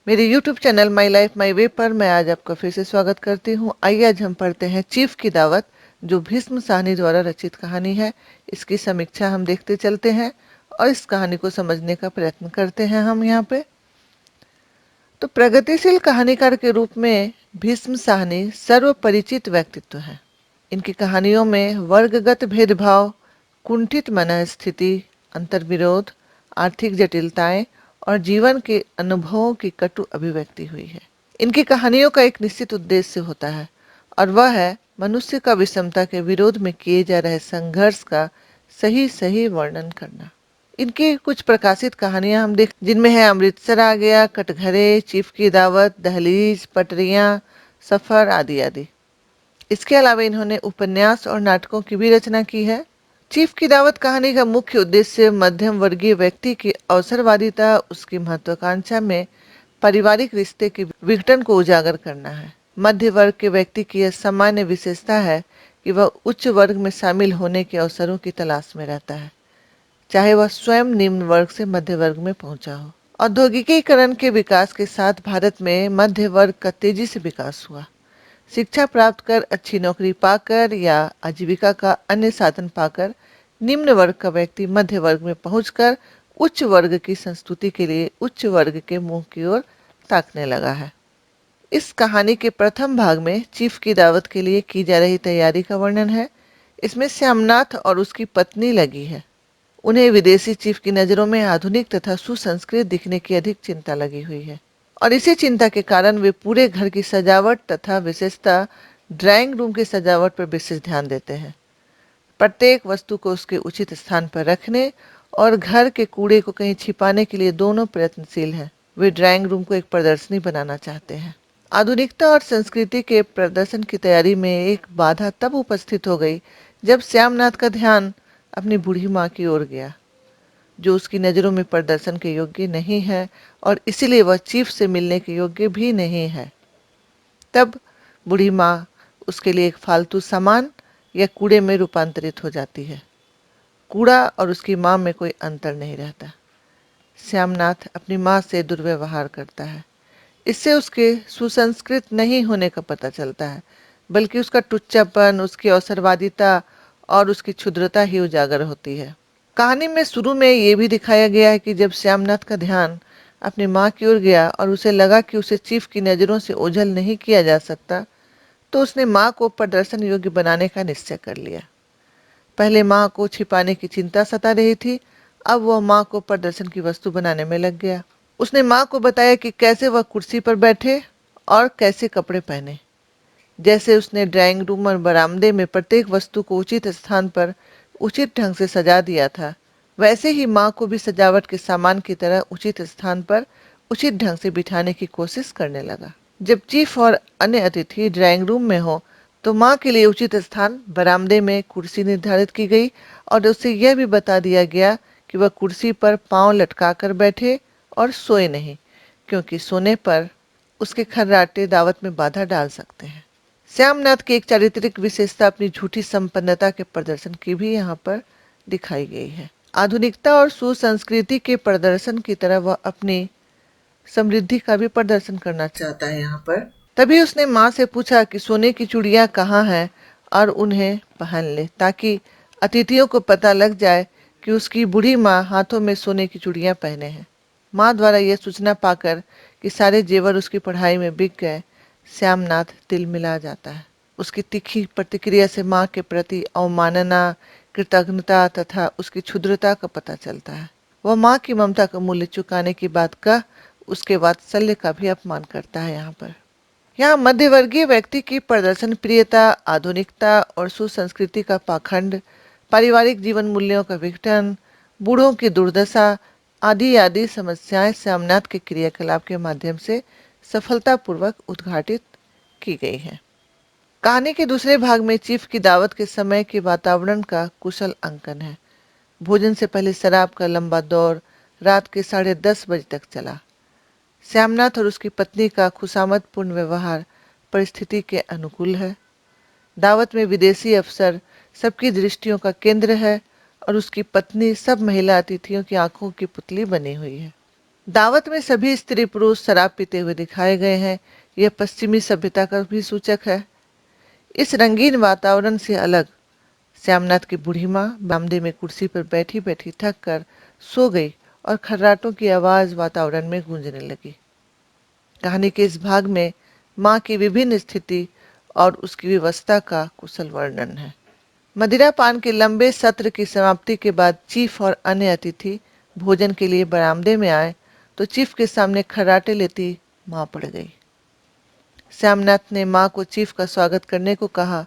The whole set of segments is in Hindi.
मेरे YouTube channel my life my way पर मैं आज आपका फिर से स्वागत करती हूँ। आइए आज हम पढ़ते हैं चीफ की दावत, जो भीष्म साहनी द्वारा रचित कहानी है। इसकी समीक्षा हम देखते चलते हैं और इस कहानी को समझने का प्रयत्न करते हैं हम यहाँ पे। तो प्रगतिशील कहानीकार के रूप में भीष्म साहनी सर्वपरिचित व्यक्तित्व हैं। इनकी कहानियों में वर्गगत भेदभाव, कुंठित मनःस्थिति, अंतर्विरोध, आर्थिक जटिलताएं और जीवन के अनुभवों की कटु अभिव्यक्ति हुई है। इनकी कहानियों का एक निश्चित उद्देश्य होता है और वह है मनुष्य का विषमता के विरोध में किए जा रहे संघर्ष का सही सही वर्णन करना। इनकी कुछ प्रकाशित कहानियां हम देख, जिनमें है अमृतसर आ गया, कटघरे, चीफ की दावत, दहलीज, पटरियां, सफर आदि आदि। इसके अलावा इन्होंने उपन्यास और नाटकों की भी रचना की है। चीफ की दावत कहानी का मुख्य उद्देश्य मध्यम वर्गीय व्यक्ति की अवसरवादिता, उसकी महत्वाकांक्षा में पारिवारिक रिश्ते के विघटन को उजागर करना है। मध्य वर्ग के व्यक्ति की यह सामान्य विशेषता है कि वह उच्च वर्ग में शामिल होने के अवसरों की तलाश में रहता है, चाहे वह स्वयं निम्न वर्ग से मध्य वर्ग में पहुंचा हो। औद्योगिकीकरण के विकास के साथ भारत में मध्य वर्ग का तेजी से विकास हुआ। शिक्षा प्राप्त कर, अच्छी नौकरी पाकर या आजीविका का अन्य साधन पाकर निम्न वर्ग का व्यक्ति मध्य वर्ग में पहुंचकर उच्च वर्ग की संस्तुति के लिए उच्च वर्ग के मुंह की ओर ताकने लगा है। इस कहानी के प्रथम भाग में चीफ की दावत के लिए की जा रही तैयारी का वर्णन है। इसमें श्यामनाथ और उसकी पत्नी लगी है। उन्हें विदेशी चीफ की नजरों में आधुनिक तथा सुसंस्कृत दिखने की अधिक चिंता लगी हुई है और इसी चिंता के कारण वे पूरे घर की सजावट तथा विशेषतः ड्राइंग रूम की सजावट पर विशेष ध्यान देते हैं। प्रत्येक वस्तु को उसके उचित स्थान पर रखने और घर के कूड़े को कहीं छिपाने के लिए दोनों प्रयत्नशील हैं। वे ड्राइंग रूम को एक प्रदर्शनी बनाना चाहते हैं। आधुनिकता और संस्कृति के प्रदर्शन की तैयारी में एक बाधा तब उपस्थित हो गई जब श्यामनाथ का ध्यान अपनी बूढ़ी माँ की ओर गया, जो उसकी नज़रों में प्रदर्शन के योग्य नहीं है और इसीलिए वह चीफ से मिलने के योग्य भी नहीं है। तब बूढ़ी माँ उसके लिए एक फालतू सामान या कूड़े में रूपांतरित हो जाती है। कूड़ा और उसकी माँ में कोई अंतर नहीं रहता। श्यामनाथ अपनी माँ से दुर्व्यवहार करता है। इससे उसके सुसंस्कृत नहीं होने का पता चलता है, बल्कि उसका टुच्चापन, उसकी अवसरवादिता और उसकी क्षुद्रता ही उजागर होती है। कहानी में शुरू में ये भी दिखाया गया है कि जब श्यामनाथ का ध्यान अपनी माँ की ओर गया और उसे लगा कि उसे चीफ की नज़रों से ओझल नहीं किया जा सकता, तो उसने माँ को प्रदर्शन योग्य बनाने का निश्चय कर लिया। पहले माँ को छिपाने की चिंता सता रही थी, अब वह माँ को प्रदर्शन की वस्तु बनाने में लग गया। उसने माँ को बताया कि कैसे वह कुर्सी पर बैठे और कैसे कपड़े पहने। जैसे उसने ड्राइंग रूम और बरामदे में प्रत्येक वस्तु को उचित स्थान पर उचित ढंग से सजा दिया था, वैसे ही माँ को भी सजावट के सामान की तरह उचित स्थान पर उचित ढंग से बिठाने की कोशिश करने लगा। जब चीफ और अन्य अतिथि ड्राइंग रूम में हो तो माँ के लिए उचित स्थान बरामदे में कुर्सी निर्धारित की गई और उसे यह भी बता दिया गया कि वह कुर्सी पर पांव लटका कर बैठे और सोए नहीं, क्योंकि सोने पर उसके खर्राटे दावत में बाधा डाल सकते हैं। श्यामनाथ की एक चारित्रिक विशेषता अपनी झूठी संपन्नता के प्रदर्शन की भी यहाँ पर दिखाई गई है। आधुनिकता और सुसंस्कृति के प्रदर्शन की तरह वह अपनी समृद्धि का भी प्रदर्शन करना चाहता है यहाँ पर। तभी उसने माँ से पूछा कि सोने की चूड़ियाँ कहाँ हैं और उन्हें पहन ले, ताकि अतिथियों को पता लग जाए कि उसकी बूढ़ी माँ हाथों में सोने की चूड़ियाँ पहने हैं। माँ द्वारा यह सूचना पाकर कि सारे जेवर उसकी पढ़ाई में बिक गए, श्यामनाथ तिल मिला जाता है। उसकी तीखी प्रतिक्रिया से माँ के प्रति अवमानना, कृतज्ञता तथा उसकी क्षुद्रता का पता चलता है। वह माँ की ममता का मूल्य चुकाने की बात कह उसके वात्सल्य का भी अपमान करता है। यहाँ मध्यवर्गीय व्यक्ति की प्रदर्शन प्रियता, आधुनिकता और सुसंस्कृति का पाखंड, पारिवारिक जीवन मूल्यों का विघटन, बूढ़ों की दुर्दशा आदि आदि समस्याएं श्यामनाथ के क्रियाकलाप के माध्यम से सफलतापूर्वक उद्घाटित की गई हैं। कहानी के दूसरे भाग में चीफ की दावत के समय के वातावरण का कुशल अंकन है। भोजन से पहले शराब का लंबा दौर रात के 10:30 बजे तक चला। श्यामनाथ और उसकी पत्नी का खुशामदपूर्ण व्यवहार परिस्थिति के अनुकूल है। दावत में विदेशी अफसर सबकी दृष्टियों का केंद्र है और उसकी पत्नी सब महिला अतिथियों की आंखों की पुतली बनी हुई है। दावत में सभी स्त्री पुरुष शराब पीते हुए दिखाए गए हैं। यह पश्चिमी सभ्यता का भी सूचक है। इस रंगीन वातावरण से अलग श्यामनाथ की बूढ़ी माँ बरामदे में कुर्सी पर बैठी बैठी थक कर सो गई और खर्राटों की आवाज वातावरण में गूंजने लगी। कहानी के इस भाग में माँ की विभिन्न स्थिति और उसकी व्यवस्था का कुशल वर्णन है। मदिरा पान के लंबे सत्र की समाप्ति के बाद चीफ और अन्य अतिथि भोजन के लिए बरामदे में आए तो चीफ के सामने खर्राटे लेती माँ पड़ गई। श्यामनाथ ने माँ को चीफ का स्वागत करने को कहा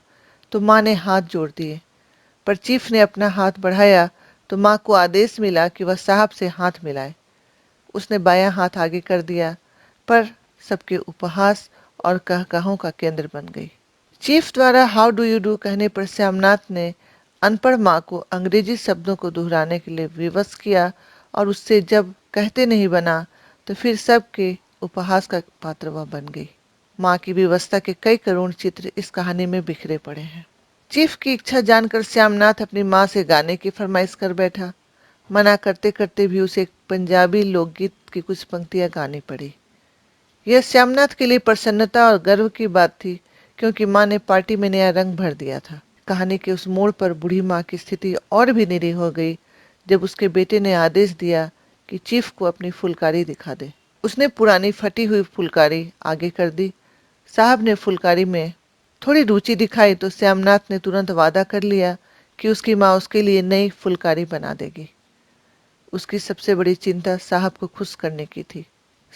तो माँ ने हाथ जोड़ दिए, पर चीफ ने अपना हाथ बढ़ाया तो माँ को आदेश मिला कि वह साहब से हाथ मिलाए। उसने बायां हाथ आगे कर दिया, पर सबके उपहास और कहकाहों का केंद्र बन गई। चीफ द्वारा हाउ डू यू डू कहने पर श्यामनाथ ने अनपढ़ माँ को अंग्रेजी शब्दों को दोहराने के लिए विवश किया और उससे जब कहते नहीं बना तो फिर सबके उपहास का पात्र वह बन गई। माँ की व्यवस्था के कई करुण चित्र इस कहानी में बिखरे पड़े हैं। चीफ की इच्छा जानकर श्यामनाथ अपनी माँ से गाने की फरमाइश कर बैठा। मना करते करते भी उसे एक पंजाबी लोकगीत की कुछ पंक्तियां गानी पड़ी। यह श्यामनाथ के लिए प्रसन्नता और गर्व की बात थी, क्योंकि माँ ने पार्टी में नया रंग भर दिया था। कहानी के उस मोड़ पर बूढ़ी माँ की स्थिति और भी निरीह हो गई जब उसके बेटे ने आदेश दिया कि चीफ को अपनी फुलकारी दिखा दे। उसने पुरानी फटी हुई फुलकारी आगे कर दी। साहब ने फुलकारी में थोड़ी रुचि दिखाई तो श्यामनाथ ने तुरंत वादा कर लिया कि उसकी माँ उसके लिए नई फुलकारी बना देगी। उसकी सबसे बड़ी चिंता साहब को खुश करने की थी।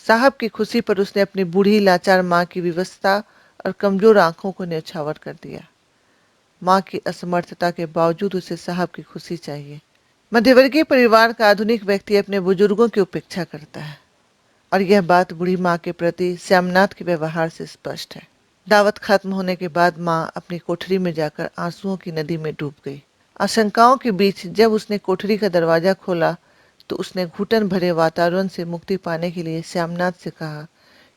साहब की खुशी पर उसने अपनी बूढ़ी लाचार माँ की विवशता और कमजोर आंखों को न्यौछावर कर दिया। माँ की असमर्थता के बावजूद उसे साहब की खुशी चाहिए। मध्यवर्गीय परिवार का आधुनिक व्यक्ति अपने बुजुर्गों की उपेक्षा करता है, और यह बात बूढ़ी माँ के प्रति श्यामनाथ के व्यवहार से स्पष्ट है। दावत खत्म होने के बाद माँ अपनी कोठरी में जाकर आंसुओं की नदी में डूब गई। आशंकाओं के बीच जब उसने कोठरी का दरवाजा खोला तो उसने घुटन भरे वातावरण से मुक्ति पाने के लिए श्यामनाथ से कहा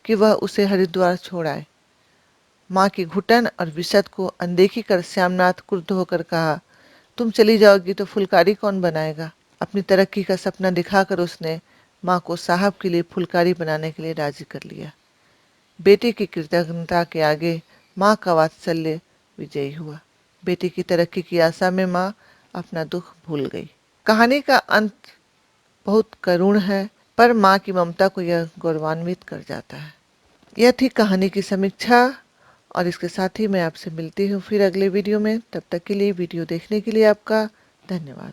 कि वह उसे हरिद्वार छोड़ आए। माँ की घुटन और विषद को अनदेखी कर श्यामनाथ क्रुद्ध होकर कहा, तुम चली जाओगी तो फुलकारी कौन बनाएगा? अपनी तरक्की का सपना दिखाकर उसने माँ को साहब के लिए फुलकारी बनाने के लिए राजी कर लिया। बेटे की कृतज्ञता के आगे माँ का वात्सल्य विजयी हुआ। बेटे की तरक्की की आशा में माँ अपना दुख भूल गई। कहानी का अंत बहुत करुण है, पर माँ की ममता को यह गौरवान्वित कर जाता है। यह थी कहानी की समीक्षा, और इसके साथ ही मैं आपसे मिलती हूँ फिर अगले वीडियो में। तब तक के लिए वीडियो देखने के लिए आपका धन्यवाद।